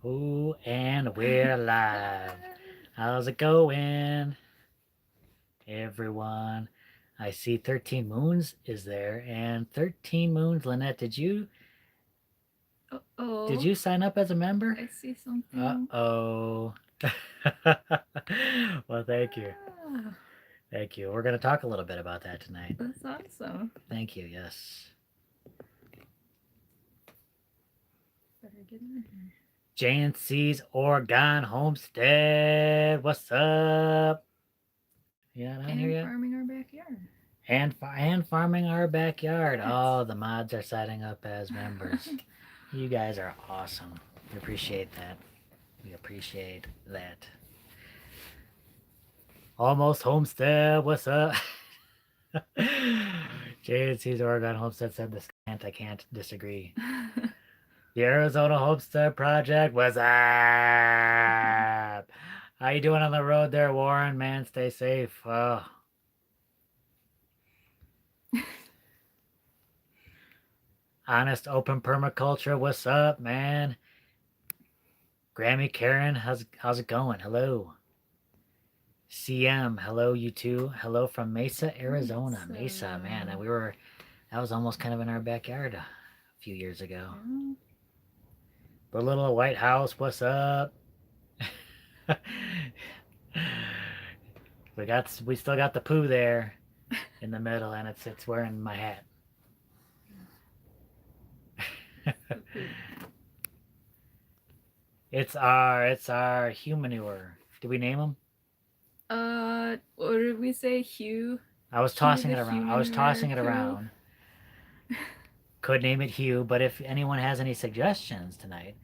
Oh, and we're live. How's it going, everyone? I see 13 Moons is there, and 13 Moons, Lynette, did you Uh-oh. sign up as a member? I see something. Uh-oh. Well, thank you. Ah, Thank you. We're going to talk a little bit about that tonight. that's awesome. Thank you, yes. Better get in here. JNC's Oregon Homestead. What's up? You not on here And yet? farming our backyard. And farming our backyard. Yes. Oh, the mods are signing up as members. You guys are awesome. We appreciate that. We appreciate that. Almost homestead. What's up? JNC's Oregon Homestead said this can't. I can't disagree. The Arizona Homestead Project. What's up? How you doing on the road there, Warren? Man, stay safe. Oh. Honest Open Permaculture. What's up, man? Grammy Karen, how's it going? Hello. CM, hello you too. Hello from Mesa, Arizona. Mesa, man, and that was almost kind of in our backyard a few years ago. Yeah. The little White House, what's up? we still got the poo there in the middle, and it's wearing my hat. It's our humanure. Did we name him? What did we say? Hugh? I was Hugh tossing the it around. I human was tossing it poo? around. Could name it Hugh, but if anyone has any suggestions tonight,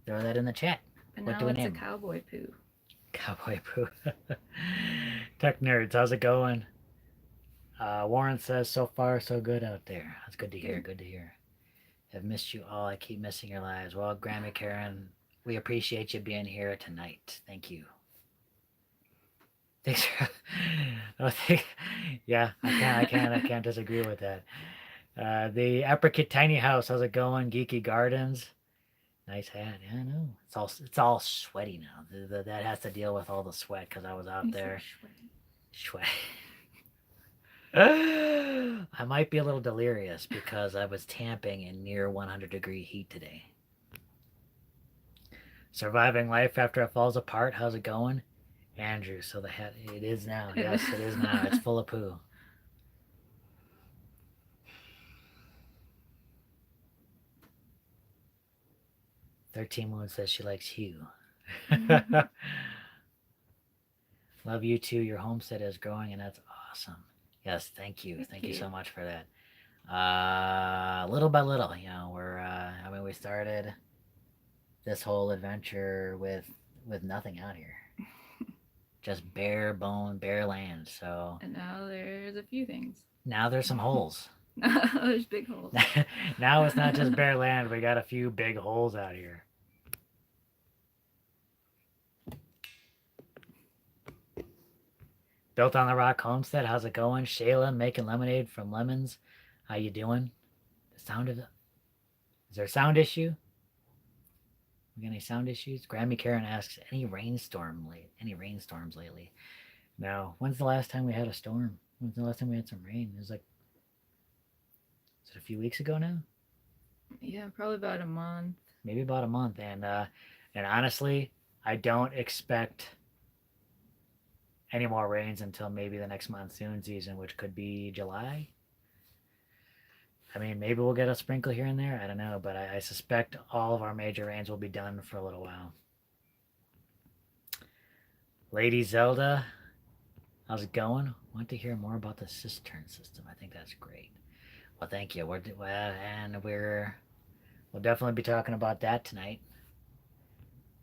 throw that in the chat. But What do now we it's a name him? cowboy poo. Cowboy poo. Tech nerds, how's it going? Warren says so far so good out there. That's good to hear. Good to hear. Have missed you all. I keep missing your lives. Well, Grammy Karen, we appreciate you being here tonight. Thank you. Thanks. Yeah, I can't disagree with that. The Apricot Tiny House, how's it going? Geeky Gardens, nice hat. Yeah, I know. It's all sweaty now. That has to deal with all the sweat because I was out there. Sweat. I might be a little delirious because I was tamping in near 100-degree heat today. Surviving life after it falls apart. How's it going, Andrew? So the hat, it is now. Yes, it is now. It's full of poo. Thirteen Moon says she likes Hugh. Love you too. Your homestead is growing, and that's awesome. Yes, thank you. Thank you so much for that. Little by little, we started this whole adventure with nothing out here, just bare bone, bare land. So And now there's a few things. now there's some holes. There's big holes. Now it's not just bare land. We got a few big holes out here. Built on the Rock Homestead. How's it going? Shayla making lemonade from lemons. How you doing? The sound of the... Is there a sound issue? We got any sound issues? Grammy Karen asks, any rainstorms lately? No. When's the last time we had a storm? When's the last time we had some rain? It was like... Is it a few weeks ago now? Yeah, probably about a month. Maybe about a month. And honestly, I don't expect any more rains until maybe the next monsoon season, which could be July. I mean, maybe we'll get a sprinkle here and there. I don't know, but I suspect all of our major rains will be done for a little while. Lady Zelda, how's it going? Want to hear more about the Cistern system? I think that's great. Well, thank you. We'll definitely be talking about that tonight.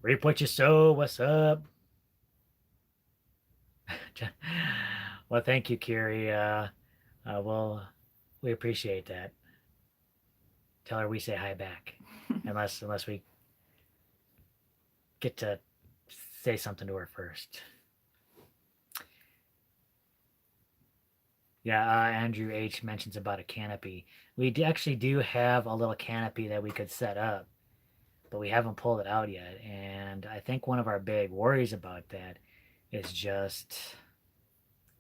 Reap what you sow. What's up? Well, thank you, Kiri. We appreciate that. Tell her we say hi back, unless we get to say something to her first. Yeah, Andrew H mentions about a canopy. We actually do have a little canopy that we could set up. but we haven't pulled it out yet. And I think one of our big worries about that is just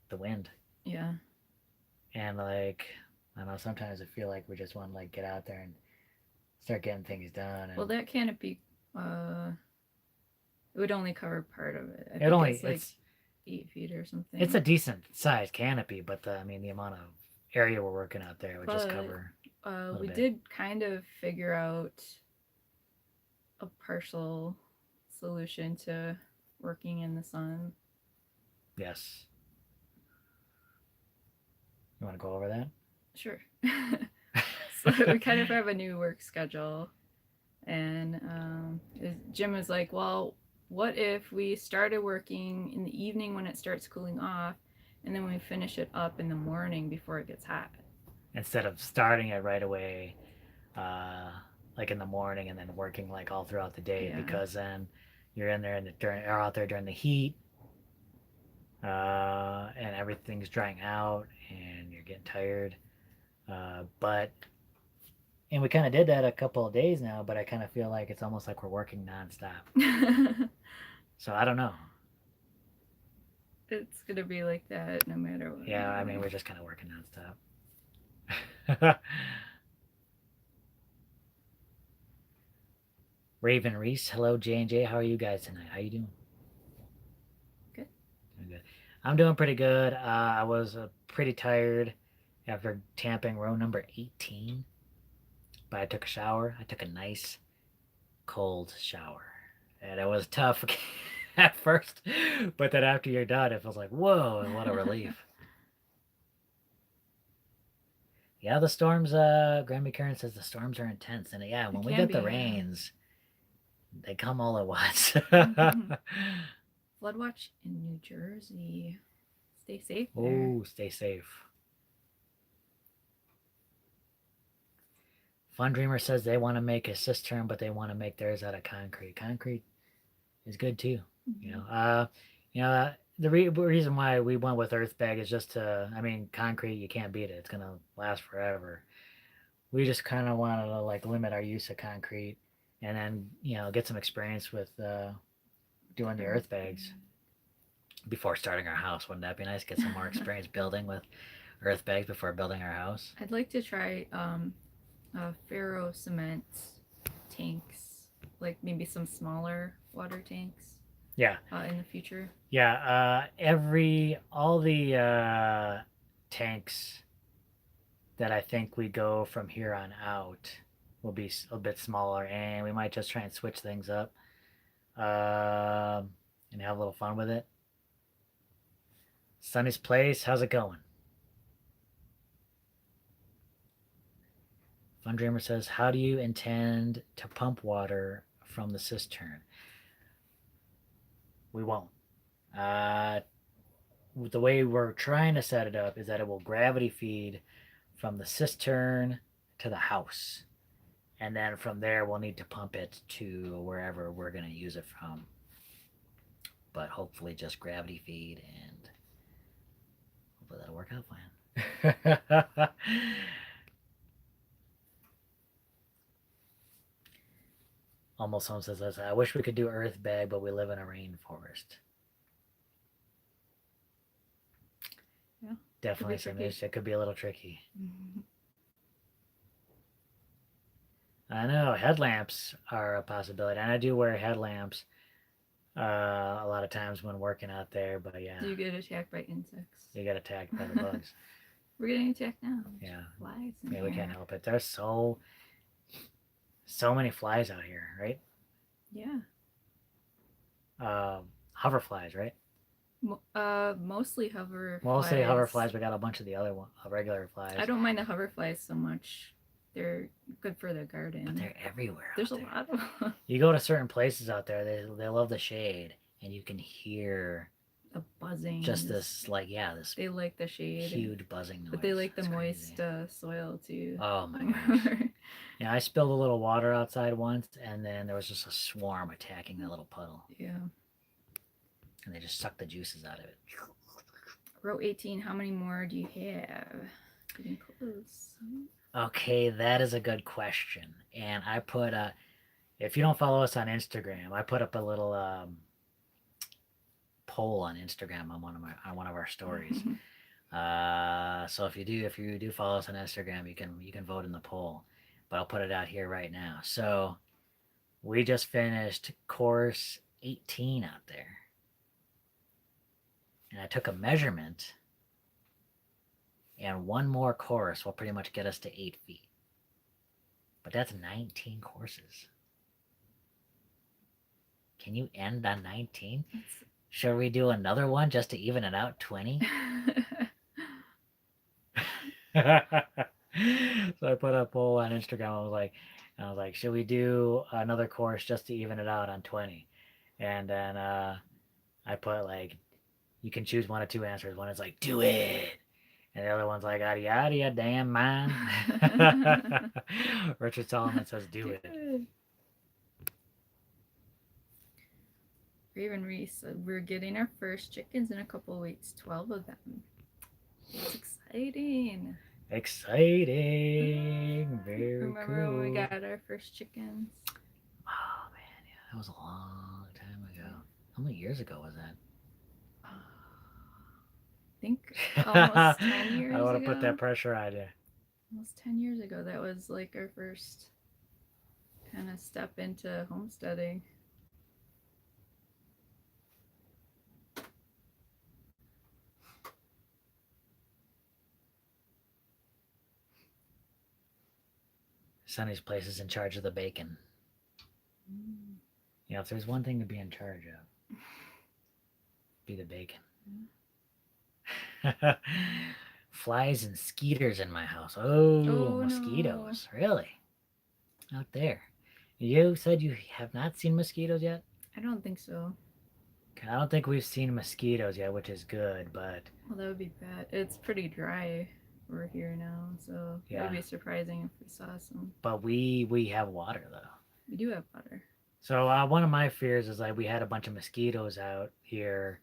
the wind. Yeah. And like, I don't know, sometimes I feel like we just want to like get out there and start getting things done. And Well, that canopy, it would only cover part of it. I it think only it's like 8 feet or something. it's a decent sized canopy, but I mean the amount of area we're working out there would just But cover a little we bit. did kind of figure out a partial solution to working in the sun. Yes. You want to go over that? Sure. So we kind of have a new work schedule, and Jim was like, "Well, what if we started working in the evening when it starts cooling off, and then we finish it up in the morning before it gets hot?" Instead of starting it right away, like in the morning, and then working like all throughout the day, Yeah. because then you're in there or out there during the heat, and everything's drying out, and you're getting tired. But and we kind of did that a couple of days now, but I kind of feel like it's almost like we're working nonstop. So I don't know. It's gonna be like that no matter what. Yeah, I mean we're just kind of working nonstop. Raven Reese, hello J&J. How are you guys tonight? How you doing? Good. Doing good. I'm doing pretty good. I was pretty tired after tamping row number 18, but I took a shower. I took a nice cold shower, and it was tough at first, but then after you're done, it feels like whoa, and what a relief. Yeah, the storms. Grammy Karen says the storms are intense, and yeah, when we can get the be, yeah. rains, they come all at once. Flood watch in New Jersey. Stay safe there. Oh, stay safe. Fun Dreamer says they want to make a cistern, but they want to make theirs out of concrete. Concrete is good too. You know. The reason why we went with Earthbag is just to. I mean, concrete you can't beat it. It's gonna last forever. We just kind of wanted to like limit our use of concrete, and then get some experience with doing the Earthbags before starting our house. Wouldn't that be nice? Get some more experience building with Earthbags before building our house. I'd like to try ferro cement tanks, like maybe some smaller water tanks. Yeah. In the future. Yeah. All the tanks that I think we go from here on out will be a bit smaller, and we might just try and switch things up, and have a little fun with it. Sunny's Place, how's it going? Fun Dreamer says, how do you intend to pump water from the cistern? We won't. The way we're trying to set it up is that it will gravity feed from the cistern to the house. And then from there, we'll need to pump it to wherever we're going to use it from. But hopefully just gravity feed, and hopefully that'll work out fine. Almost Home says this. I wish we could do Earthbag, but we live in a rainforest. Yeah. Definitely some issue. It could be a little tricky. Mm-hmm. I know headlamps are a possibility, and I do wear headlamps a lot of times when working out there. But yeah, do you get attacked by insects? You get attacked by the bugs. We're getting attacked now. Yeah, flies. Yeah, we can't help it. There's so many flies out here, right? Yeah. Hoverflies, right? Mostly hover. Mostly hoverflies. We got a bunch of the other regular flies. I don't mind the hoverflies so much. They're good for the garden. But they're everywhere. There's a lot of them. You go to certain places out there, they love the shade, and you can hear the buzzing. Just this, like, this. They like the shade. Huge buzzing noise. But they like the moist soil too. Oh my gosh. Yeah, I spilled a little water outside once, and then there was just a swarm attacking that little puddle. Yeah. And they just sucked the juices out of it. Row 18, how many more do you have? Getting close. Okay, that is a good question. And I put if you don't follow us on Instagram, I put up a little poll on Instagram on one of our stories. So if you do follow us on Instagram, you can vote in the poll. But I'll put it out here right now. So we just finished course 18 out there. And I took a measurement, and one more course will pretty much get us to 8 feet. But that's 19 courses. Can you end on 19? Should we do another one just to even it out? 20? So I put a poll on Instagram. I was like, should we do another course just to even it out on 20? And then I put like, you can choose one of two answers. One is like, do it. And the other one's like, yada yada, damn man. Richard Solomon says, do it. Raven Reese, we're getting our first chickens in a couple of weeks. 12 of them. It's exciting. Exciting. Very Remember cool. when we got our first chickens? Oh man, yeah, that was a long time ago. How many years ago was that? I think almost 10 years ago. I want to put that pressure on you. Almost 10 years ago. That was like our first kind of step into homesteading. Sonny's place is in charge of the bacon. You know, if there's one thing to be in charge of, be the bacon. Flies and skeeters in my house. Oh, mosquitoes. No. Really? Out there. You said you have not seen mosquitoes yet? I don't think so. I don't think we've seen mosquitoes yet, which is good, but... Well, that would be bad. It's pretty dry. We're here now, so yeah. It would be surprising if we saw some. But we have water, though. We do have water. So one of my fears is like we had a bunch of mosquitoes out here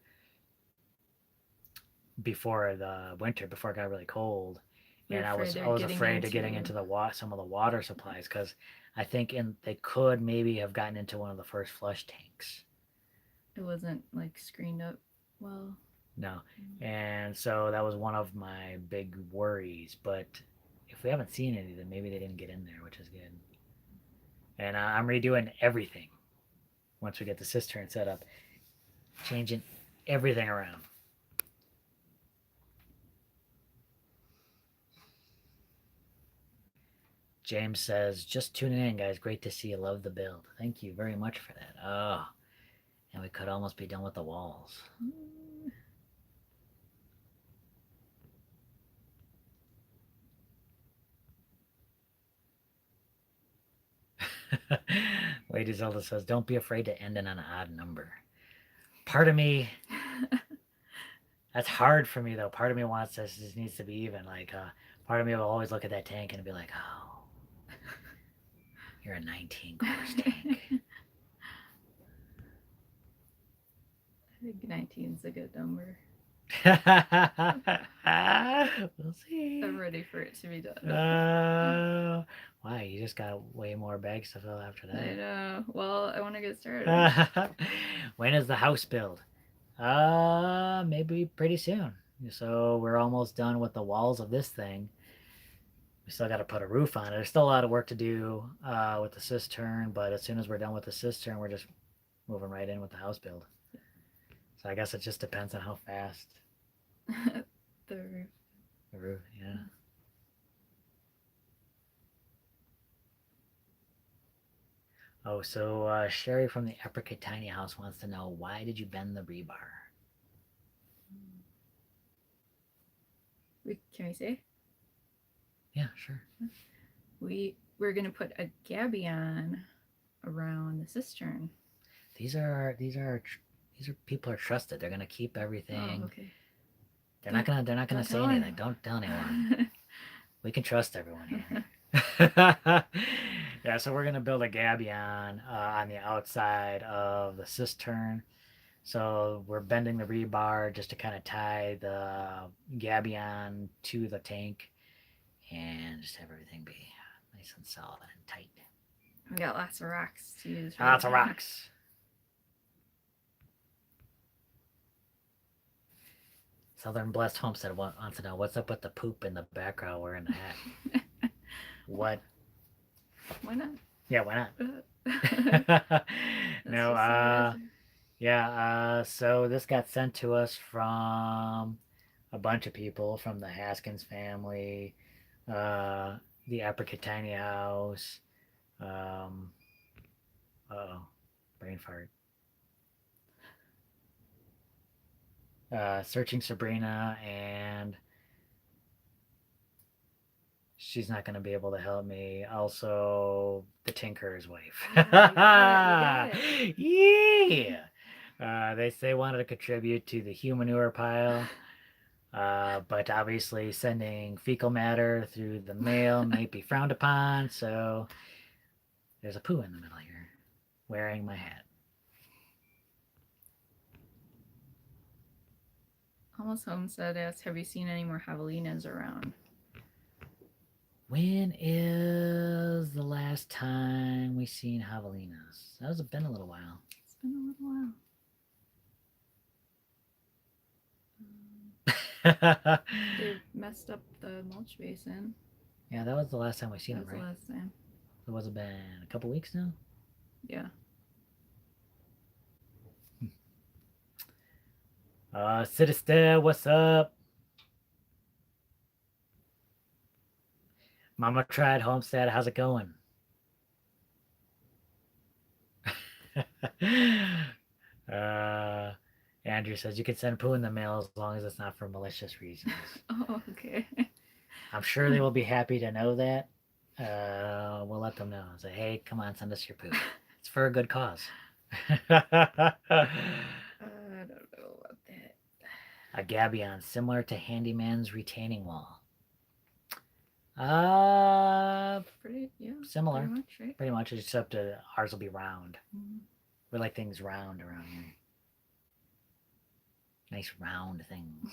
before the winter, before it got really cold, and I was afraid of getting into some of the water supplies, because I think they could maybe have gotten into one of the first flush tanks. It wasn't like screened up well. No. And so that was one of my big worries. But if we haven't seen any, then maybe they didn't get in there, which is good. And I'm redoing everything once we get the cistern set up. Changing everything around. James says, just tuning in, guys. Great to see you. Love the build. Thank you very much for that. Oh, and we could almost be done with the walls. Lady Zelda says, don't be afraid to end in an odd number. Part of me, that's hard for me though. Part of me wants this needs to be even. Like, part of me will always look at that tank and be like, oh, you're a 19 course tank. I think 19 is a good number. We'll see. I'm ready for it to be done. Why? You just got way more bags to fill after that. I know. Well, I want to get started. When is the house build? Maybe pretty soon. So we're almost done with the walls of this thing. We still got to put a roof on it. There's still a lot of work to do with the cistern, but as soon as we're done with the cistern, we're just moving right in with the house build. So I guess it just depends on how fast. The roof. The roof, yeah. Oh, so Sherry from the Apricot Tiny House wants to know, why did you bend the rebar? Can we say? Yeah, sure. We're gonna put a gabion around the cistern. These are people are trusted. They're gonna keep everything. Oh, okay. They're not gonna say anything. Don't tell anyone. We can trust everyone here. Yeah, so we're gonna build a gabion on the outside of the cistern. So we're bending the rebar just to kind of tie the gabion to the tank and just have everything be nice and solid and tight. We got lots of rocks to use. Lots of rocks. Southern Blessed Homestead wants to know what's up with the poop in the background wearing the hat. What? Why not? Yeah, why That's not? just No, yeah, so this got sent to us from a bunch of people from the Haskins family, the Apricot Tiny House, um, uh-oh, brain fart. Searching Sabrina, and she's not going to be able to help me. Also, the Tinker's wife. You got it. Yeah. They say wanted to contribute to the human manure pile, but obviously sending fecal matter through the mail may be frowned upon. So there's a poo in the middle here, wearing my hat. Almost Homestead asks, have you seen any more javelinas around? When is the last time we seen javelinas? That has been a little while. It's been a little while. They messed up the mulch basin. Yeah, that was the last time we seen That them, was right? the last time. It was it been a couple weeks now? Yeah. Citister, what's up? Mama tried Homestead, how's it going? Andrew says you can send poo in the mail as long as it's not for malicious reasons. Oh, okay. I'm sure they will be happy to know that. We'll let them know. Say, hey, come on, send us your poo. It's for a good cause. I don't know about that. A gabion, similar to Handyman's retaining wall. Similar. Pretty much, right? Pretty much, except ours will be round. Mm-hmm. We like things round around here. Nice round things.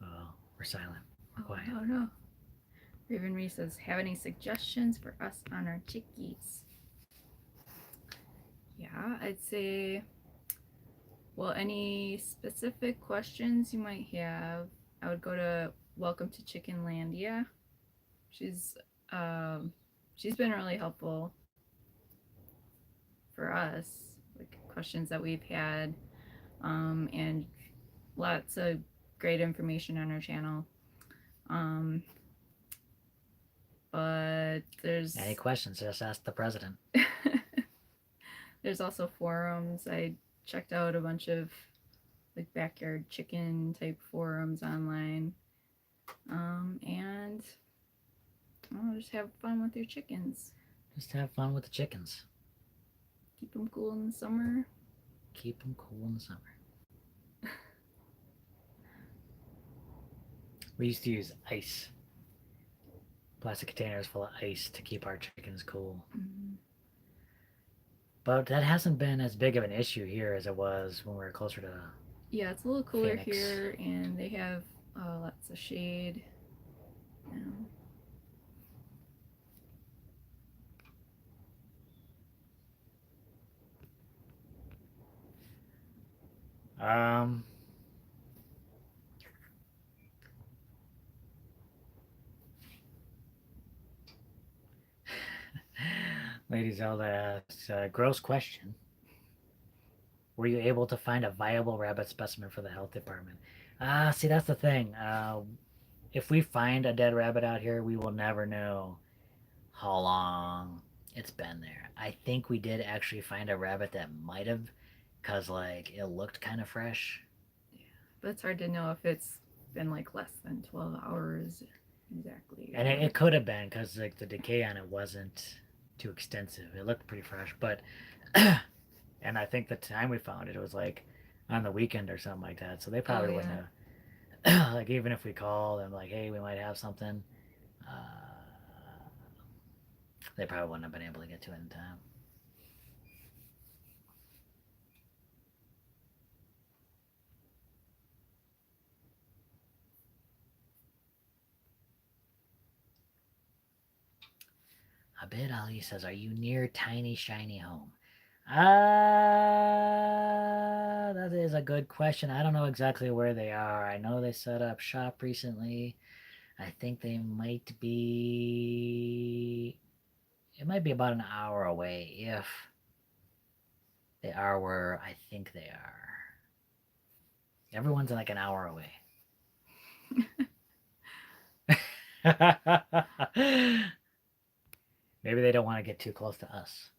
Oh, we're silent. We're quiet. Oh no. Raven Reese says, have any suggestions for us on our chickies? Yeah, I'd say, well, any specific questions you might have, I would go to Welcome to Chickenlandia. She's been really helpful for us, like questions that we've had, and lots of great information on our channel. But there's any questions, just ask the president. There's also forums. I checked out a bunch of like backyard chicken type forums online, and just have fun with your chickens. Just have fun with the chickens. Keep them cool in the summer. Keep them cool in the summer. We used to use ice. Plastic containers full of ice to keep our chickens cool. Mm-hmm. But that hasn't been as big of an issue here as it was when we were closer to Yeah, it's a little cooler Phoenix. here, and they have lots of shade. Lady Zelda asks, gross question. Were you able to find a viable rabbit specimen for the health department? See, that's the thing. If we find a dead rabbit out here, we will never know how long it's been there. I think we did actually find a rabbit that might have, because, like, it looked kind of fresh. Yeah, but it's hard to know if it's been, like, less than 12 hours exactly. And it could have been, because, like, the decay on it wasn't too extensive. It looked pretty fresh, but... and I think the time we found it, it was, like, on the weekend or something like that, so they probably wouldn't have... Like even if we call them, like, hey, we might have something, they probably wouldn't have been able to get to it in time. Abid Ali says, "Are you near tiny shiny home?" That is a good question. I don't know exactly where they are. I know they set up shop recently. I think they might be. It might be about an hour away if they are where I think they are. Everyone's like an hour away. Maybe they don't want to get too close to us.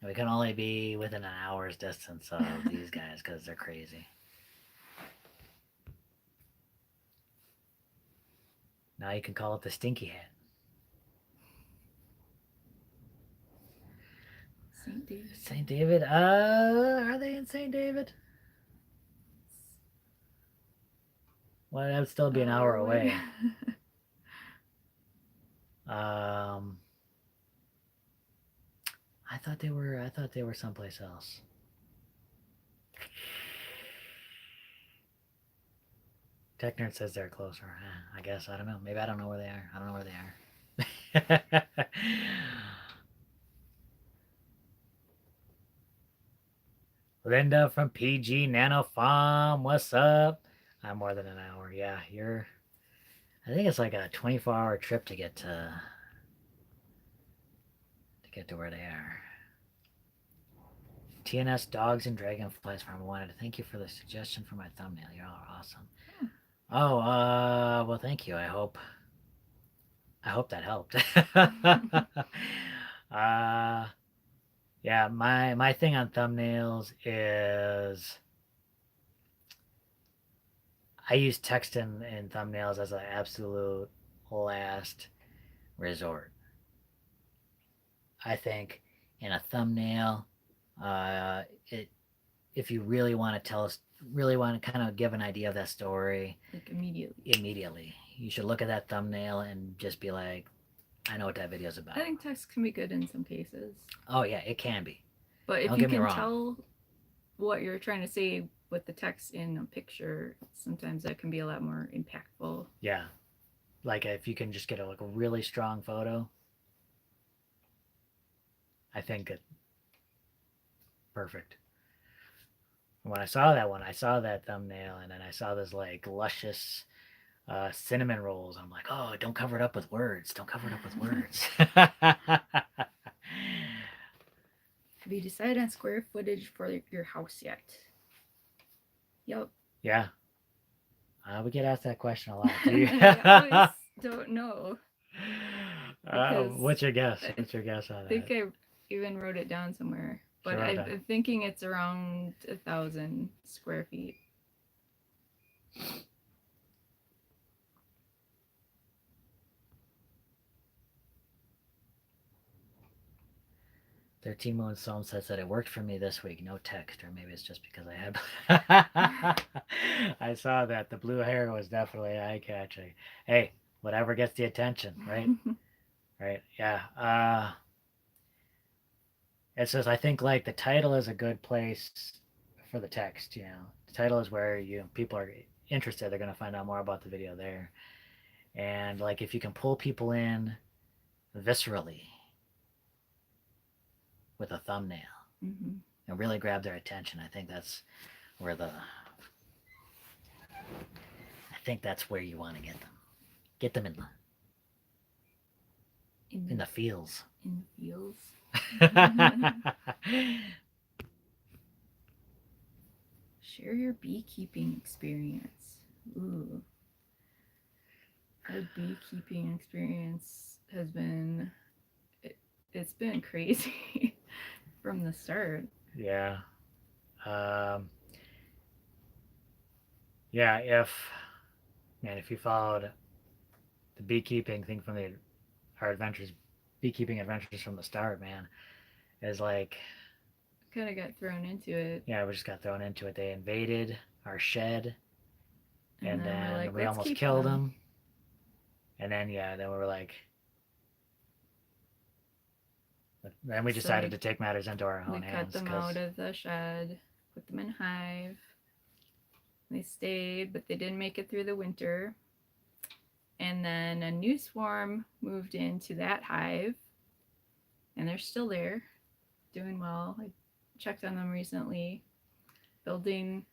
We can only be within an hour's distance of these guys because they're crazy. Now you can call it the Stinky Hat. St. David. St. David? Are they in St. David? Well, that would still be an hour away. I thought they were someplace else. TechNerd says they're closer. I guess I don't know. Maybe I don't know where they are. I don't know where they are. Linda from PG Nano Farm, what's up? I'm more than an hour. Yeah, you're. I think it's like a 24-hour trip to get to where they are. TNS Dogs and Dragonflies Farm. I wanted to thank you for the suggestion for my thumbnail. You're all awesome. Oh, well, thank you. I hope that helped. Yeah, my thing on thumbnails is I use text in thumbnails as an absolute last resort. I think in a thumbnail, if you really want to kind of give an idea of that story, like immediately, you should look at that thumbnail and just be like, I know what that video is about. I think text can be good in some cases. Oh yeah, it can be. But if you can tell what you're trying to say with the text in a picture, sometimes that can be a lot more impactful. Yeah, like if you can just get a really strong photo, I think it perfect. When I saw that thumbnail, and then I saw this like luscious cinnamon rolls. I'm like, oh, don't cover it up with words. Don't cover it up with words. Have you decided on square footage for your house yet? Yep. Yeah. We get asked that question a lot. I always don't know. What's your guess? What's your guess on that? I think I even wrote it down somewhere. But I'm thinking it's around 1,000 square feet. Teen Moon Soam says that it worked for me this week. No text, or maybe it's just because I had. I saw that the blue hair was definitely eye catching. Hey, whatever gets the attention, right? Right? Yeah. It says I think like the title is a good place for the text. You know, the title is where people are interested. They're gonna find out more about the video there, and like if you can pull people in viscerally with a thumbnail and really grab their attention. I think that's where you want to get them. Get them in the feels. In the feels. Share your beekeeping experience. Ooh. Our beekeeping experience has been it's been crazy from the start. Yeah. Yeah, if you followed the beekeeping thing from our beekeeping adventures from the start, man, is like kind of got thrown into it. Yeah, we just got thrown into it. They invaded our shed, And and then we're then like, we let's almost keep killed them. them. And then then we were like, then we So decided to take matters into our we own cut hands. them out of the shed, put them in hive. They stayed, but they didn't make it through the winter. And then a new swarm moved into that hive, and they're still there, doing well. I checked on them recently, building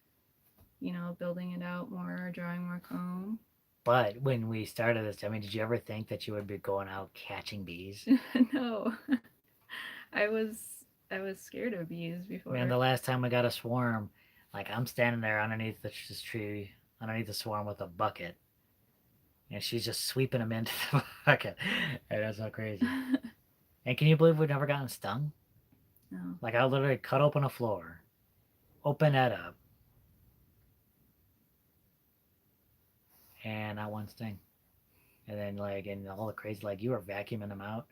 it out more, drawing more comb. But when we started this, I mean, did you ever think that you would be going out catching bees? No, I was scared of bees before. Man, the last time we got a swarm, like I'm standing there underneath this tree, underneath the swarm with a bucket, and she's just sweeping them into the bucket. And that's so crazy. And can you believe we've never gotten stung? No. Like I literally cut open a floor, open that up, and not one sting. And then and all the crazy, like you were vacuuming them out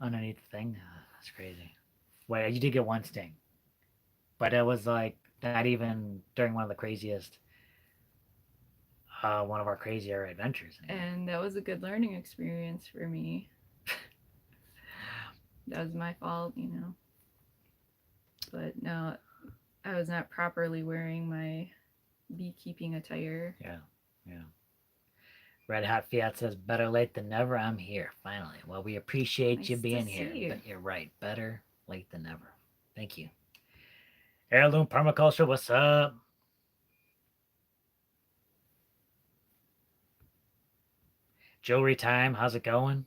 underneath the thing. That's crazy. Wait, you did get one sting, but it was like not even during one of the craziest, one of our crazier adventures. And that was a good learning experience for me. That was my fault, But no, I was not properly wearing my beekeeping attire. Yeah, yeah. Red Hot Fiat says, better late than never. I'm here, finally. Well, we appreciate Nice you to being see here. you. But you're right. Better late than never. Thank you. Heirloom Permaculture, what's up? Jewelry Time, how's it going?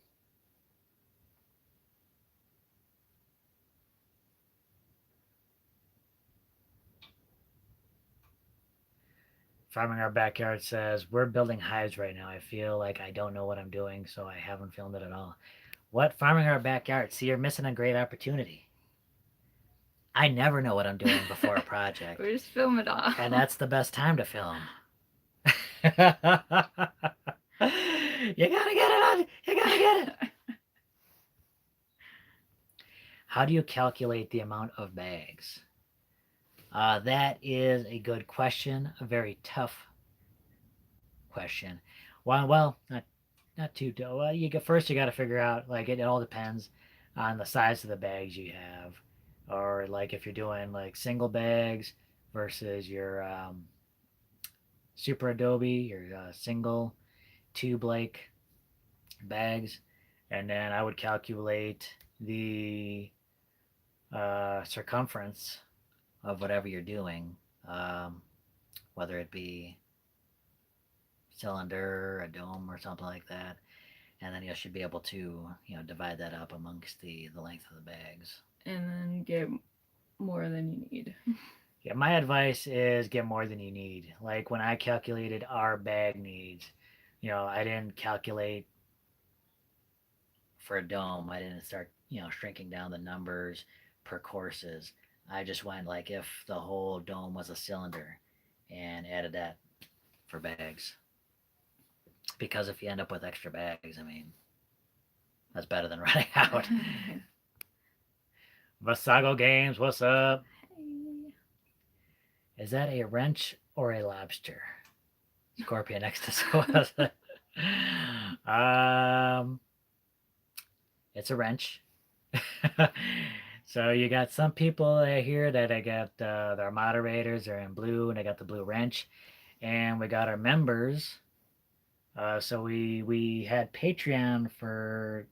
Farming Our Backyard says, we're building hives right now. I feel like I don't know what I'm doing, so I haven't filmed it at all. What? Farming Our Backyard? See, you're missing a great opportunity. I never know what I'm doing before a project. We just film it all. And that's the best time to film. You gotta get it on. You gotta get it. How do you calculate the amount of bags? That is a good question. A very tough question. Well, not too. Well, first you got to figure out it all depends on the size of the bags you have, or like if you're doing like single bags versus your super adobe, your single tube like bags, and then I would calculate the circumference of whatever you're doing, whether it be cylinder, a dome, or something like that, and then you should be able to divide that up amongst the length of the bags. And then get more than you need. Yeah, my advice is get more than you need. Like when I calculated our bag needs, I didn't calculate for a dome. I didn't start shrinking down the numbers per courses. I just went like if the whole dome was a cylinder and added that for bags. Because if you end up with extra bags, I mean, that's better than running out. Vasago Games, what's up? Hey. Is that a wrench or a lobster? Scorpion next to it's a wrench. So you got some people here that I got their moderators are in blue and I got the blue wrench, and we got our members. So we had Patreon for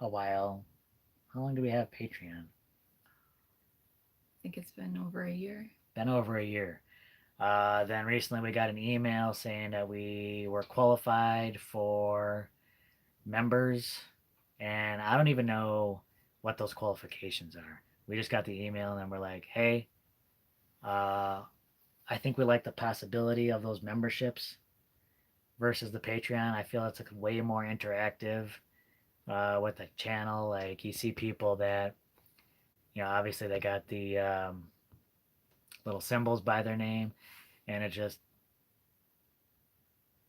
a while. How long do we have Patreon? I think it's been over a year. Been over a year. Then recently we got an email saying that we were qualified for members, and I don't even know what those qualifications are. We just got the email and then we're like, hey, I think we like the possibility of those memberships versus the Patreon. I feel it's like way more interactive with the channel. Like you see people that, obviously they got the little symbols by their name, and it just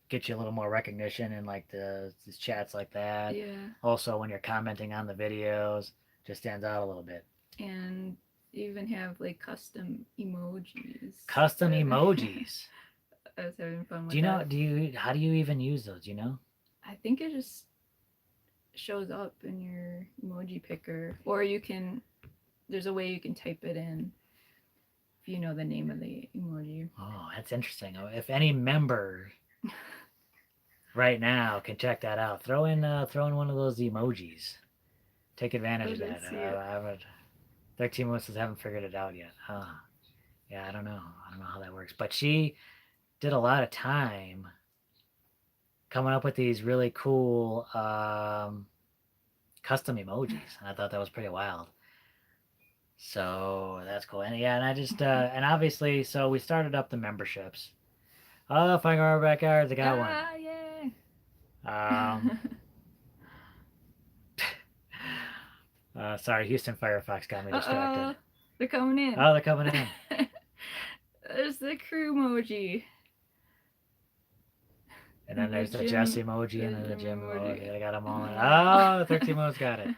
gets you a little more recognition in like the chats like that. Yeah. Also, when you're commenting on the videos, just stands out a little bit. And You even have like custom emojis. Custom emojis. I was having fun with Do you know? that. How do you even use those? Do you know? I think it just shows up in your emoji picker, or you can. There's a way you can type it in if you know the name of the emoji. Oh, that's interesting. If any member right now can check that out, throw in one of those emojis. Take advantage Oh, of that. let's see it. I would. 13 Melissas haven't figured it out yet. Huh. Yeah, I don't know. I don't know how that works. But she did a lot of time coming up with these really cool custom emojis. And I thought that was pretty wild. So that's cool. And yeah, and I just and obviously, so we started up the memberships. Oh, if I go our backyards, I got one. Ah, yeah. Um, sorry, Houston Firefox got me distracted. They're coming in. Oh, they're coming in. There's the crew emoji. And then there's the Jesse emoji and then the Jim emoji. I got them all in. Oh, 13 Mo's got it.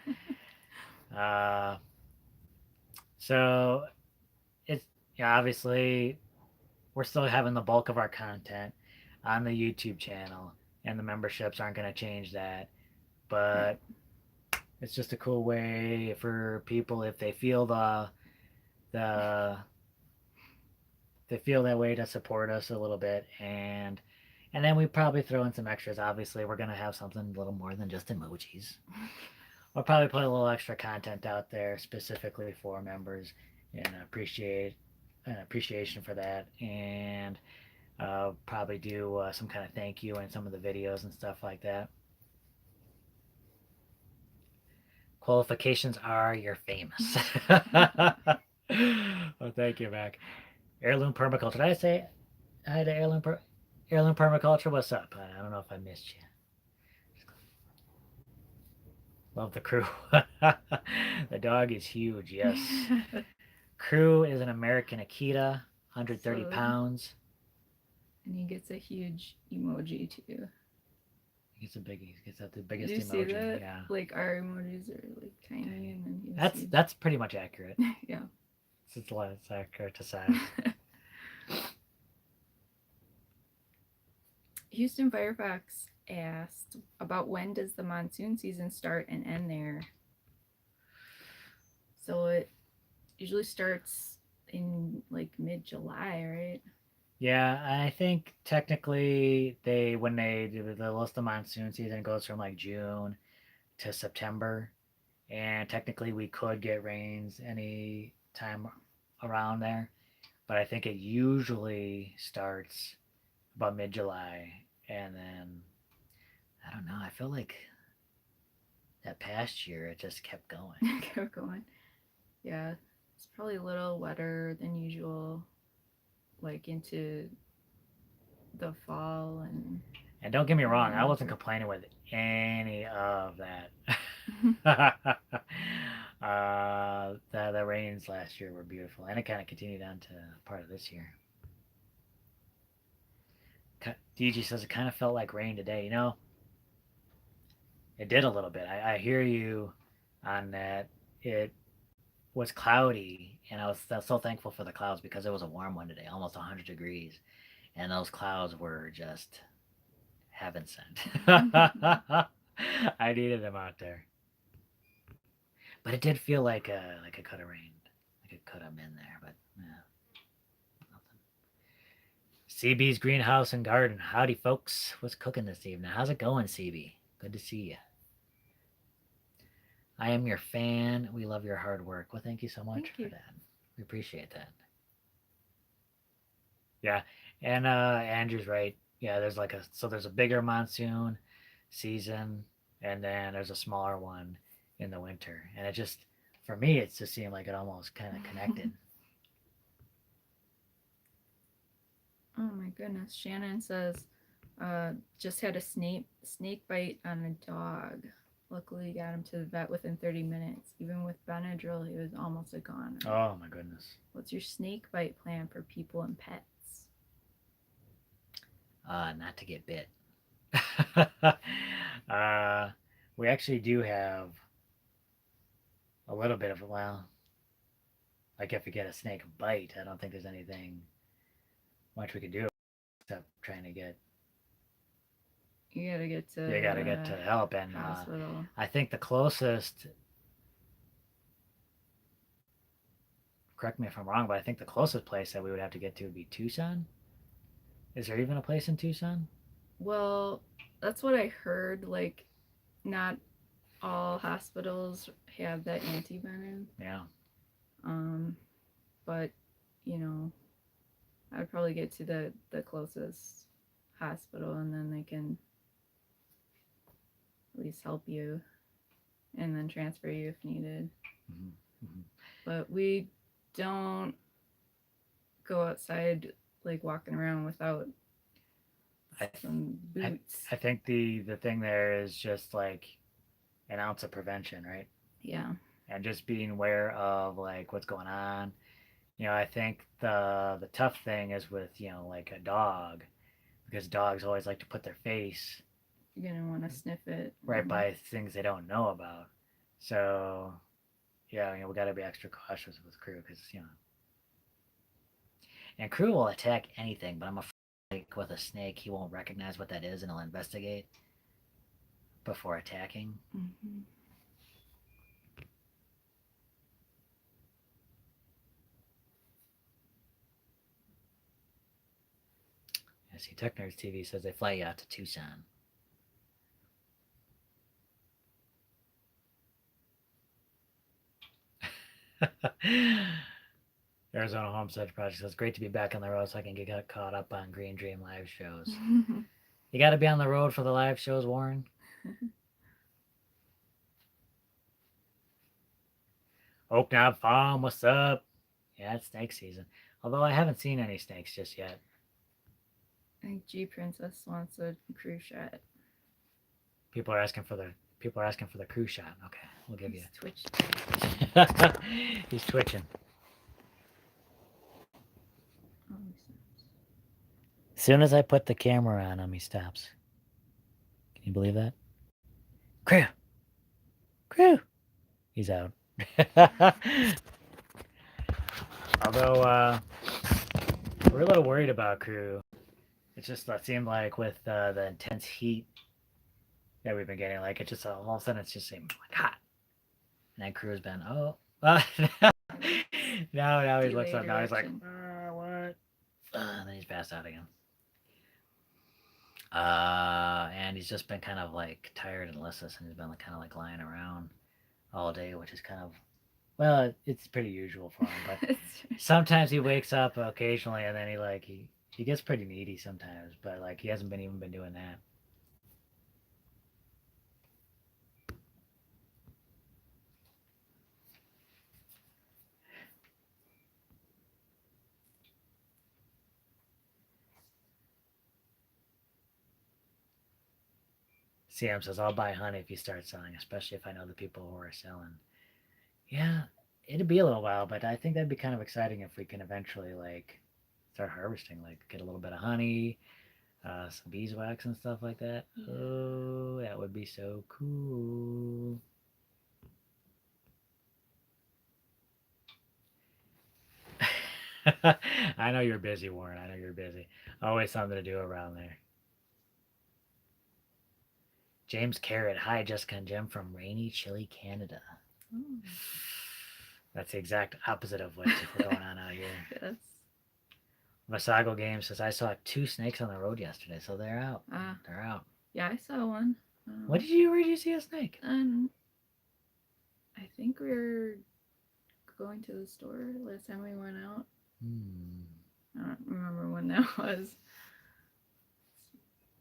So it's obviously we're still having the bulk of our content on the YouTube channel, and the memberships aren't going to change that. But it's just a cool way for people if they feel the they feel that way to support us a little bit, and then we probably throw in some extras. Obviously, we're gonna have something a little more than just emojis. We'll probably put a little extra content out there specifically for members, and appreciation for that, and probably do some kind of thank you in some of the videos and stuff like that. Qualifications are you're famous. Well, thank you, Mac. Heirloom permaculture. Did I say hi to heirloom permaculture? What's up? I don't know if I missed you. Love the crew. The dog is huge. Yes. Crew is an American Akita, 130 pounds. And he gets a huge emoji too. He gets the biggest Did you emoji. See that? Yeah. Like our emojis are like tiny, and then that's pretty much accurate. Yeah. It's accurate to size. Houston Firefox asked about when does the monsoon season start and end there. So it usually starts in like mid-July, right? Yeah, I think technically when they do the list of monsoon season goes from like June to September, and technically we could get rains any time around there, but I think it usually starts about mid-July, and then I don't know. I feel like that past year it just kept going. Kept going. Yeah, it's probably a little wetter than usual, like into the fall and don't get me wrong, I wasn't complaining with any of that. The rains last year were beautiful, and it kind of continued on to part of this year. DG says it kind of felt like rain today. It did a little bit. I hear you on that. It was cloudy, and I was so thankful for the clouds because it was a warm one today, almost 100 degrees, and those clouds were just heaven sent. I needed them out there, but it did feel like it could have rained, like it could have been there, but yeah, nothing. CB's greenhouse and garden. Howdy, folks. What's cooking this evening? How's it going, CB? Good to see you. I am your fan. We love your hard work. Well, thank you so much for that. We appreciate that. Yeah, and Andrew's right. Yeah, there's there's a bigger monsoon season, and then there's a smaller one in the winter, and it just for me it's just seemed like it almost kind of connected. Oh my goodness. Shannon says, just had a snake bite on a dog. Luckily, got him to the vet within 30 minutes. Even with Benadryl, he was almost a goner. Oh my goodness. What's your snakebite plan for people and pets? Not to get bit. We actually do have a little bit of Like if we get a snake bite, I don't think there's anything much we can do except trying to get. You gotta get to You gotta get to help, and hospital. I think the closest. Correct me if I'm wrong, but I think the closest place that we would have to get to would be Tucson. Is there even a place in Tucson? Well, that's what I heard. Like, not all hospitals have that anti-venom. Yeah. But you know, I'd probably get to the closest hospital, and then they can at least help you, and then transfer you if needed. Mm-hmm. Mm-hmm. But we don't go outside like walking around without some boots. I think the thing there is just like an ounce of prevention, right? Yeah. And just being aware of like what's going on. I think the tough thing is with like a dog, because dogs always like to put their face You're gonna want to sniff it. right by things they don't know about. So yeah, we got to be extra cautious with Crew, because and Crew will attack anything, but I'm afraid like with a snake he won't recognize what that is and he'll investigate before attacking. Mm-hmm. I see Tech Nerds TV says they fly you out to Tucson. Arizona Homestead Project says, great to be back on the road so I can get caught up on Green Dream live shows. You got to be on the road for the live shows, Warren. Oak Knob Farm, what's up? Yeah, it's snake season. Although I haven't seen any snakes just yet. I think G Princess wants a crew shot. People are asking for the crew shot. Okay, we'll give you. Twitch. He's twitching. Oh, as soon as I put the camera on him, he stops. Can you believe that? Crew. He's out. Although we're a little worried about Crew. It's just that seemed like with the intense heat that we've been getting, like it just all of a sudden it's just seemed like hot. And then Crew's been now he looks up. Now he's like, what? And then he's passed out again. And he's just been kind of like tired and listless, and he's been kind of like lying around all day, which is kind of, well, it's pretty usual for him. But sometimes he wakes up occasionally, and then he gets pretty needy sometimes. But like he hasn't even been doing that. CM says, I'll buy honey if you start selling, especially if I know the people who are selling. Yeah, it'd be a little while, but I think that'd be kind of exciting if we can eventually like start harvesting, like get a little bit of honey, some beeswax and stuff like that. Oh, that would be so cool. I know you're busy, Warren. I know you're busy. Always something to do around there. James Carrot, hi, Jessica and Jim from rainy, chilly Canada. Oh. That's the exact opposite of what's going on out here. Yes. Masago Game says, I saw 2 snakes on the road yesterday, so they're out. They're out. Yeah, I saw one. Where did you see a snake? I think we were going to the store last time we went out. I don't remember when that was.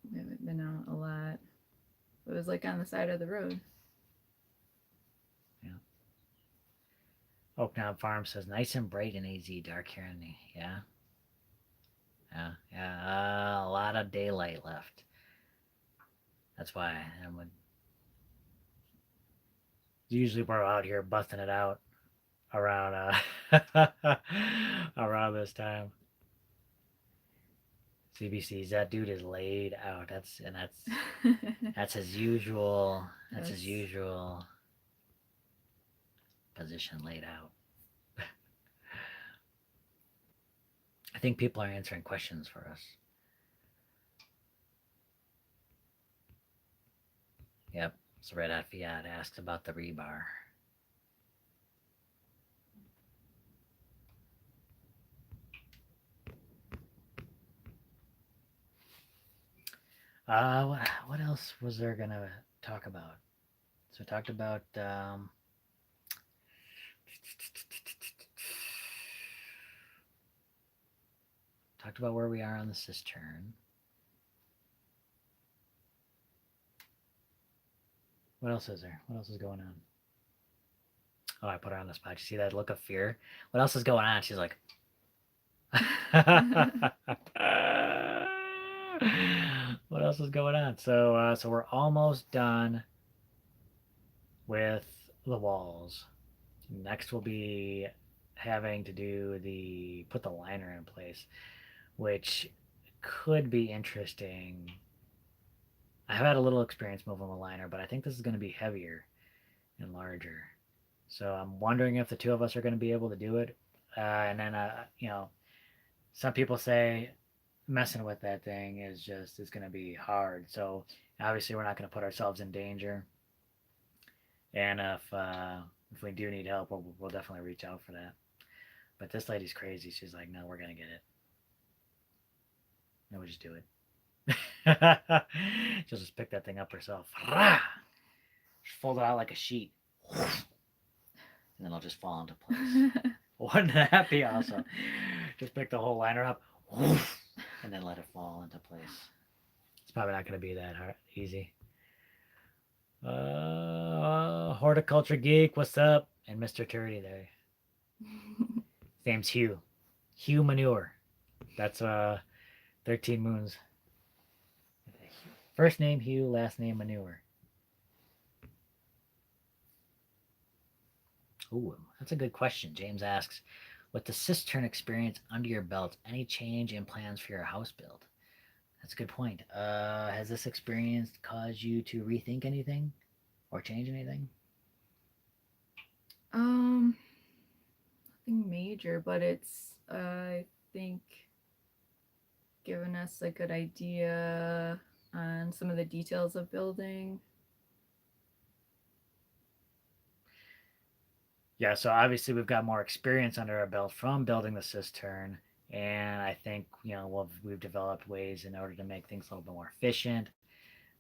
We haven't been out a lot. It was like on the side of the road. Yeah. Oak Knob Farm says, nice and bright in AZ, dark here in the, yeah. A lot of daylight left. That's why usually we're out here busting it out around around this time. CBC's, that dude is laid out. That's his usual. That's his usual position, laid out. I think people are answering questions for us. Yep. So Red Hot Fiat asks about the rebar. What else was there gonna talk about? So we talked about where we are on the cistern. What else is there? What else is going on? Oh, I put her on the spot. You see that look of fear? What else is going on? She's like, what else is going on? So we're almost done with the walls. Next will be having to put the liner in place, which could be interesting. I've had a little experience moving the liner, but I think this is going to be heavier and larger. So I'm wondering if the two of us are going to be able to do it. And then, some people say messing with that thing is going to be hard. So obviously we're not going to put ourselves in danger. And if we do need help, we'll definitely reach out for that. But this lady's crazy. She's like, no, we're going to get it. No, we just do it. She'll just pick that thing up herself. Just fold it out like a sheet. And then it'll just fall into place. Wouldn't that be awesome? Just pick the whole liner up and then let it fall into place. It's probably not going to be that easy. Horticulture Geek, what's up? And Mr. Turdy there. His name's Hugh. Hugh Manure. That's 13 Moons. First name Hugh, last name Manure. Ooh, that's a good question. James asks, with the cistern experience under your belt, any change in plans for your house build? That's a good point. Has this experience caused you to rethink anything or change anything? Nothing major, but it's I think given us a good idea on some of the details of building. Yeah, so obviously we've got more experience under our belt from building the cistern, and I think we've developed ways in order to make things a little bit more efficient,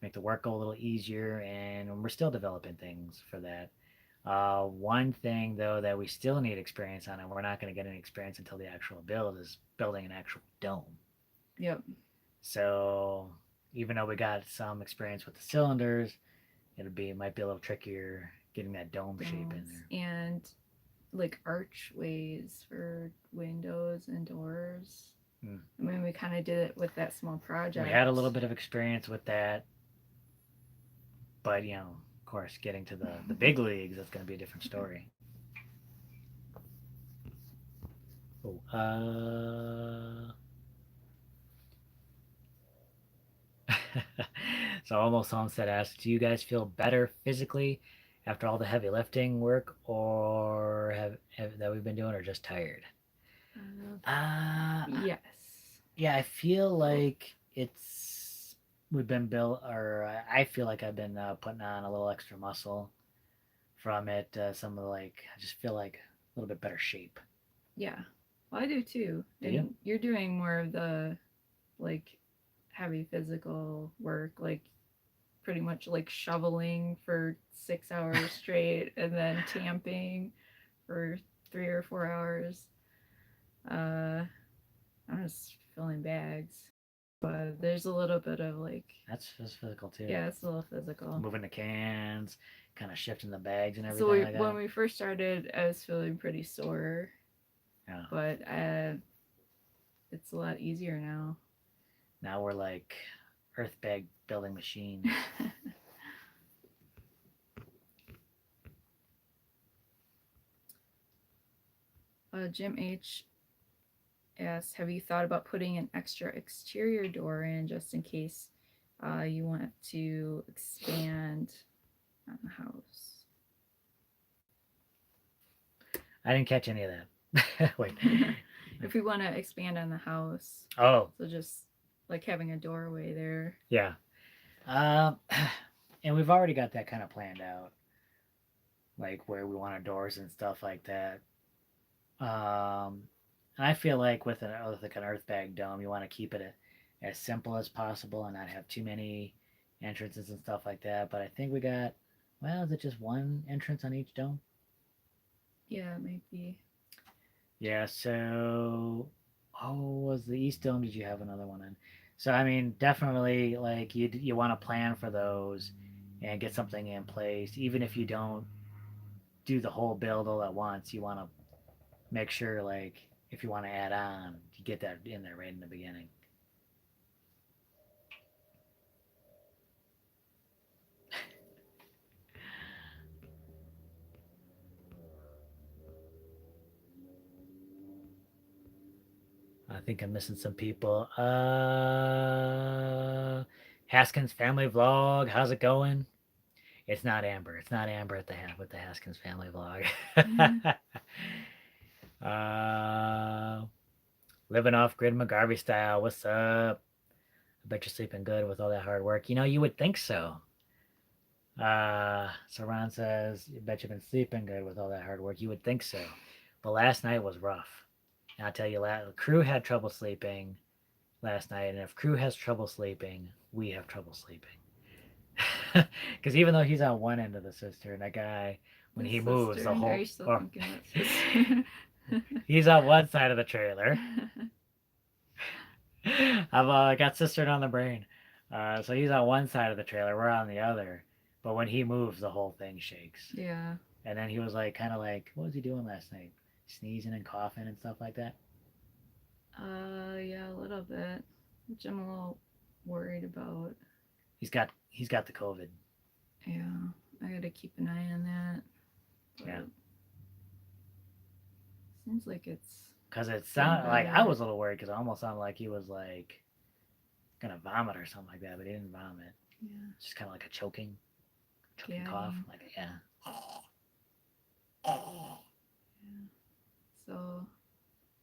make the work go a little easier, and we're still developing things for that. One thing though that we still need experience on, and we're not going to get any experience until the actual build, is building an actual dome. Yep. So even though we got some experience with the cylinders, it might be a little trickier getting that dome shape in there. And like archways for windows and doors. I mean, we kind of did it with that small project. We had a little bit of experience with that, but of course, getting to the big leagues, that's going to be a different story. Oh, so Almost Homestead asks, do you guys feel better physically after all the heavy lifting work, or have that we've been doing, or just tired? Yes. Yeah, I feel like we've been built, or I feel like I've been putting on a little extra muscle from it. I just feel like a little bit better shape. Yeah. Well, I do too. Do you? You're doing more of the like heavy physical work, like pretty much like shoveling for 6 hours straight and then tamping for 3 or 4 hours. I'm just filling bags, but there's a little bit of like That's physical too. Yeah, it's a little physical. Moving the cans, kind of shifting the bags and everything. So when we first started, I was feeling pretty sore. Yeah. But it's a lot easier now. Now we're like Earthbag building machines. Jim H asks, have you thought about putting an extra exterior door in just in case you want to expand on the house? I didn't catch any of that. Wait, if we want to expand on the house. Oh, So just like having a doorway there. yeah. Um, and we've already got that kind of planned out, like where we want our doors and stuff like that. And I feel like with like an Earthbag dome, you want to keep it as simple as possible and not have too many entrances and stuff like that. But I think we got, well, is it just one entrance on each dome? Yeah, it might be. Yeah. So, oh, was the East Dome? Did you have another one in? So I mean, definitely like you want to plan for those and get something in place, even if you don't do the whole build all at once. You want to make sure like if you want to add on, you get that in there right in the beginning. I think I'm missing some people. Haskins family vlog. How's it going? It's not Amber. It's not Amber at the with the Haskins family vlog. uh, living off grid McGarvey style. What's up? I bet you're sleeping good with all that hard work. You know, you would think so. So Ron says, I bet you've been sleeping good with all that hard work. You would think so. But last night was rough. And I'll tell you, the crew had trouble sleeping last night. And if crew has trouble sleeping, we have trouble sleeping. Because even though he's on one end of the cistern, that guy, when he moves, the whole. He's on one side of the trailer. I've got cistern on the brain. So he's on one side of the trailer, we're on the other. But when he moves, the whole thing shakes. Yeah. And then he was like, kind of like, what was he doing last night? Sneezing and coughing and stuff like that? Yeah, a little bit. Which I'm a little worried about. He's got the COVID. Yeah, I gotta keep an eye on that. But yeah. Seems like it's. Because it sounded like, I was a little worried because it almost sounded like he was like gonna vomit or something like that, but he didn't vomit. Yeah. Just kind of like a choking cough. Like, yeah. Yeah. So.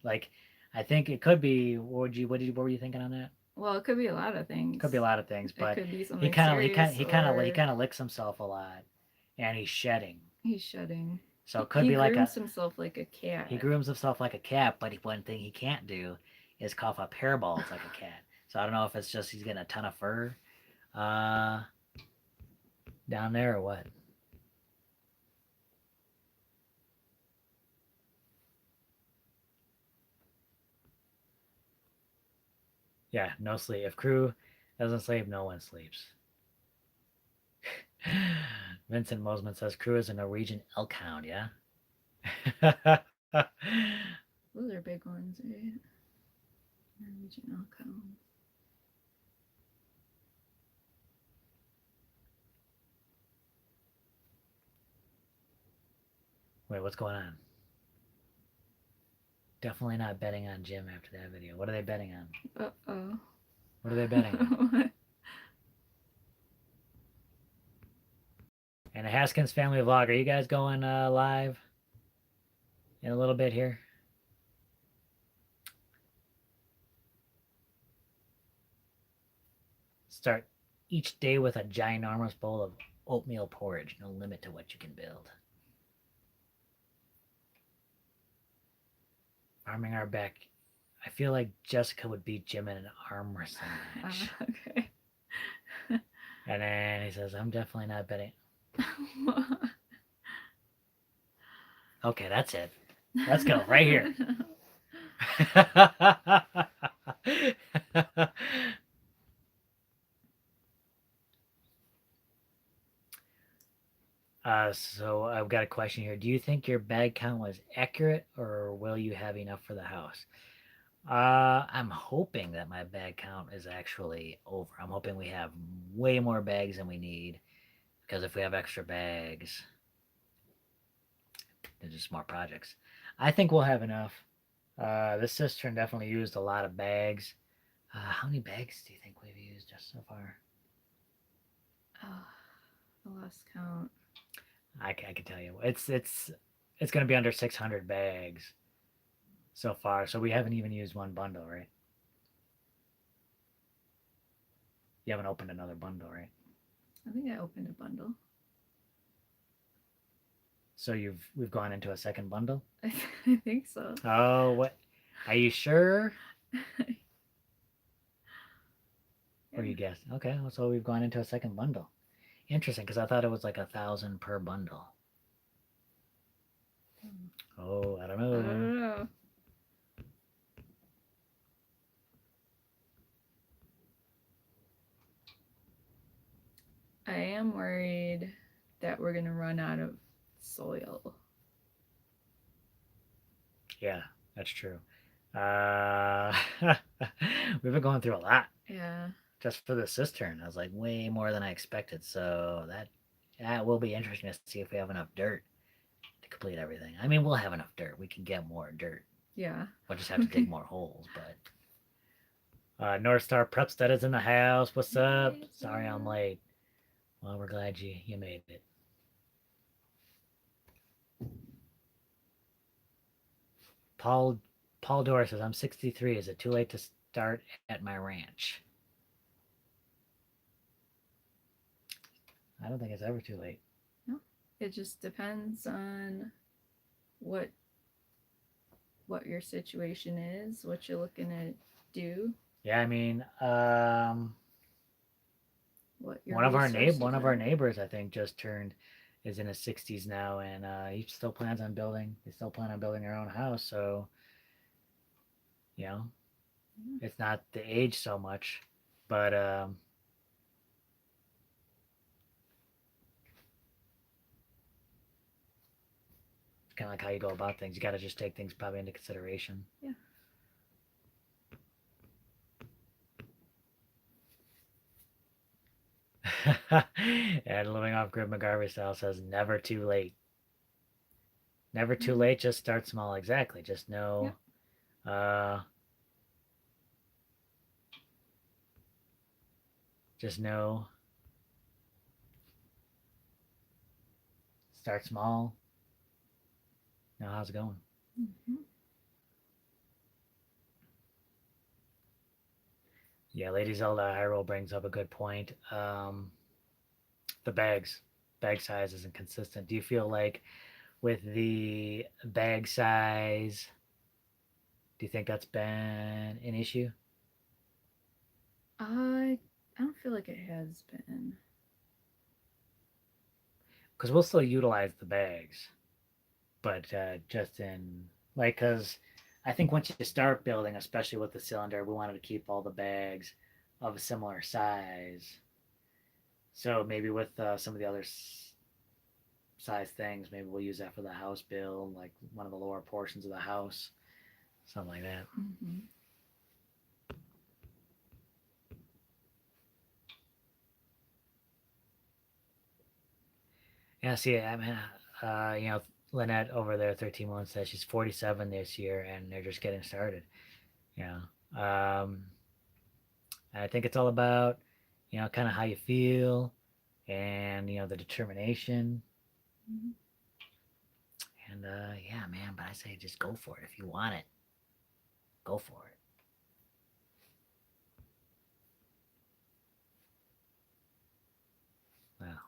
Like, I think it could be. What were you thinking on that? Well, it could be a lot of things. Could be a lot of things, but it could be something he kind of licks himself a lot, and he's shedding. He's shedding. So it could be like he grooms himself like a cat. He grooms himself like a cat, but one thing he can't do is cough up hairballs like a cat. So I don't know if it's just he's getting a ton of fur down there or what. Yeah, no sleep. If crew doesn't sleep, no one sleeps. Vincent Mosman says crew is a Norwegian elk hound, yeah? Those are big ones, right? Norwegian elk hounds. Wait, what's going on? Definitely not betting on Jim after that video. What are they betting on? Uh-oh. What are they betting on? And a Haskins family vlog. Are you guys going live in a little bit here? Start each day with a ginormous bowl of oatmeal porridge. No limit to what you can build. Arming our back. I feel like Jessica would beat Jim in an arm wrestling match. Okay. And then he says, I'm definitely not betting. Okay, that's it. Let's go right here. So I've got a question here. Do you think your bag count was accurate, or will you have enough for the house? I'm hoping that my bag count is actually over. I'm hoping we have way more bags than we need, because if we have extra bags, there's just more projects. I think we'll have enough. This cistern definitely used a lot of bags. How many bags do you think we've used just so far? I lost count. I can tell you, it's going to be under 600 bags. so far. So we haven't even used one bundle, right? You haven't opened another bundle, right? I think I opened a bundle. So we've gone into a second bundle. I think so. Oh, what? Are you sure? Or you guess? Okay, so we've gone into a second bundle. Interesting, because I thought it was like 1,000 per bundle. Oh, I don't I know. don't know. I am worried that we're gonna run out of soil. Yeah, that's true. We've been going through a lot Yeah. just for the cistern. I was like way more than I expected. So that will be interesting to see if we have enough dirt to complete everything. I mean, we'll have enough dirt. We can get more dirt. Yeah. We'll just have to dig more holes. But North Star Prepstead is in the house. What's up? Sorry I'm late. Well, we're glad you made it. Paul Paul Dora says I'm 63. Is it too late to start at my ranch? I don't think it's ever too late. No. It just depends on what your situation is, what you're looking to do, Yeah, I mean, what your one of our resources are. neighbors, I think, just turned is in his 60s now, and he still plans on building. They still plan on building their own house. So, you know, it's not the age so much, but it's kind of like how you go about things. You got to just take things probably into consideration. Yeah. And living off grid McGarvey style says never too late. Never too late. Just start small. Exactly. Just know. Uh, just know. Start small. Now how's it going? Mm-hmm. Yeah, Lady Zelda Hyrule brings up a good point. The bag size isn't consistent. Do you feel like with the bag size, do you think that's been an issue? I don't feel like it has been. Because we'll still utilize the bags, but just in like, because I think once you start building, especially with the cylinder, we wanted to keep all the bags of a similar size. So maybe with some of the other size things, maybe we'll use that for the house build, like one of the lower portions of the house, something like that. Mm-hmm. Yeah, see, I mean, Lynette over there, 13 months, says she's 47 this year, and they're just getting started. Yeah, I think it's all about, kind of how you feel, and the determination. Mm-hmm. And yeah, man, but I say just go for it if you want it. Go for it.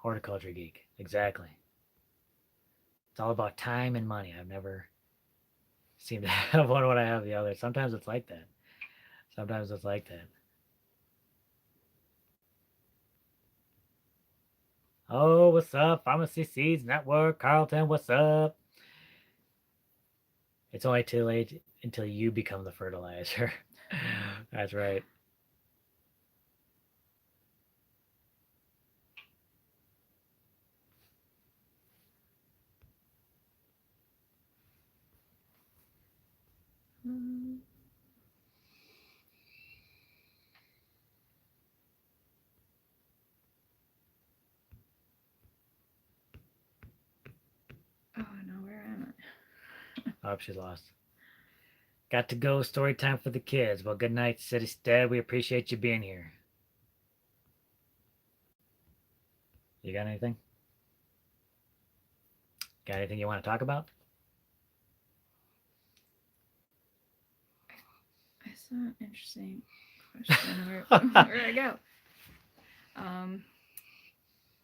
Horticulture geek, exactly. It's all about time and money. I've never seemed to have one when I have the other. Sometimes it's like that. Sometimes it's like that. Oh, what's up? Pharmacy Seeds Network. Carlton, what's up? It's only too late until you become the fertilizer. That's right. Oh no, where am I? Oh, she's lost. Got to go. Story time for the kids. Well, good night, City Stead. We appreciate you being here. You got anything? Got anything you want to talk about? That's an interesting question. Where'd I go?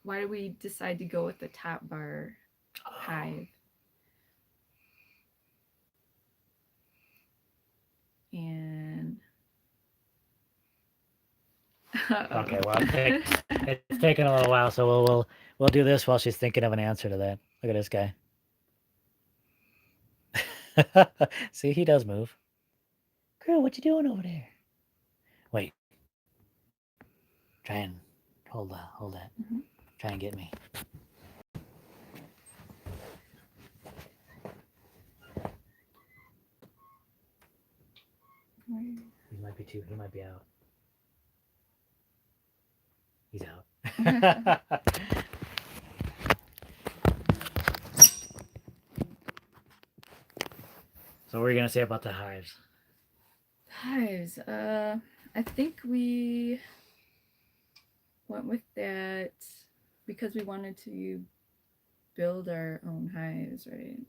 Why did we decide to go with the top bar hive? And Okay, well, it's taken a little while, so we'll do this while she's thinking of an answer to that. Look at this guy. See, he does move. Girl, what you doing over there? Wait. Try and hold that. Mhm. Try and get me. He might be too. He might be out. He's out. So what are you gonna say about the hives? Hives. I think we went with that because we wanted to build our own hives, right?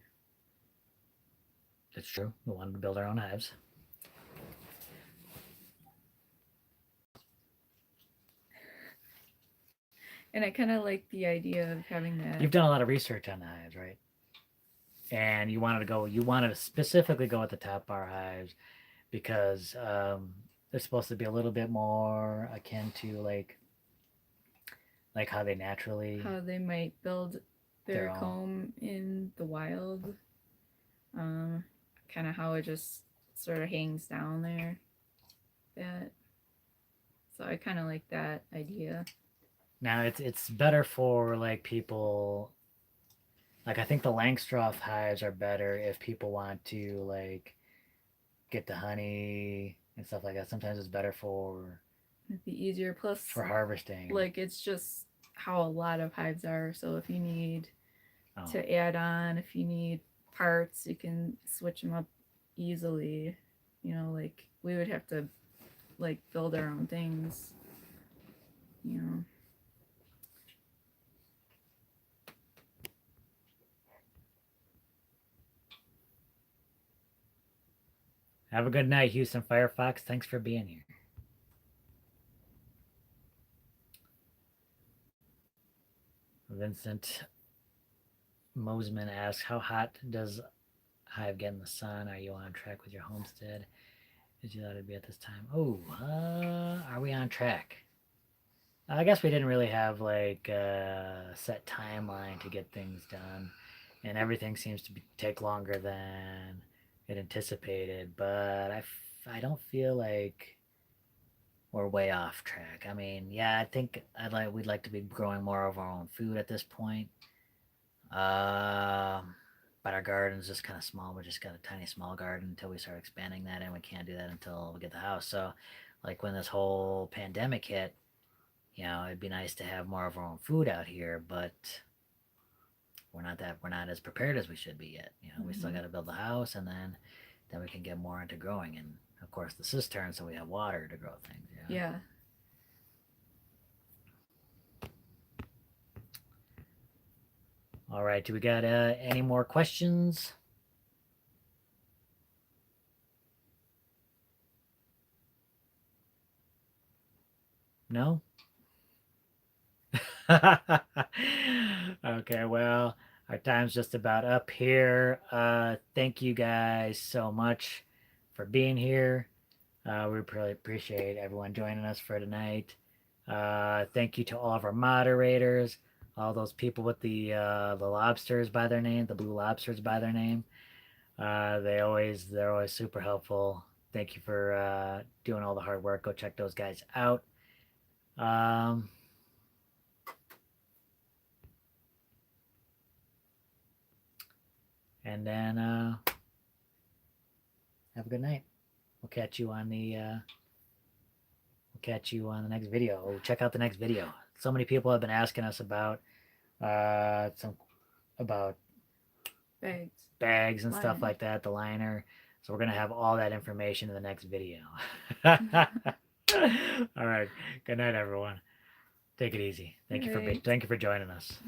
It's true. We wanted to build our own hives. And I kind of like the idea of having that. You've done a lot of research on the hives, right? And you wanted to specifically go with the top bar hives because they're supposed to be a little bit more akin to like how they naturally how they might build their their own. comb in the wild. Kind of how it just sort of hangs down there. That. So I kind of like that idea. Now it's better for like people. Like I think the Langstroth hives are better if people want to like get the honey and stuff like that. Sometimes it's better for It'd be easier. Plus, for harvesting. like it's just how a lot of hives are. So if you need to add on, if you need parts, you can switch them up easily. You know, like we would have to like build our own things. You know. Have a good night, Houston Firefox. Thanks for being here. Vincent Mosman asks, how hot does hive get in the sun? Are you on track with your homestead? Did you thought it'd be at this time? Oh, are we on track? I guess we didn't really have like a set timeline to get things done, and everything seems to take longer than it anticipated. But I don't feel like we're way off track. I mean, yeah, I think we'd like to be growing more of our own food at this point. But our garden's just kind of small. We just got a tiny small garden until we start expanding that, and we can't do that until we get the house. So, like when this whole pandemic hit, you know, it'd be nice to have more of our own food out here, but we're not as prepared as we should be yet. You know, we still got to build the house, and then we can get more into growing, and of course the cistern, so we have water to grow things. You know? Yeah. All right. Do we got any more questions? No? Okay, well, our time's just about up here. Thank you guys so much for being here. We really appreciate everyone joining us for tonight. Thank you to all of our moderators, all those people with the lobsters by their name, the blue lobsters by their name. They're always super helpful. Thank you for doing all the hard work. Go check those guys out. And then have a good night. We'll catch you on the next video. Oh, check out the next video. So many people have been asking us about about bags and stuff like that, the liner. So we're gonna have all that information in the next video. All right. Good night, everyone. Take it easy. Thank you for joining us.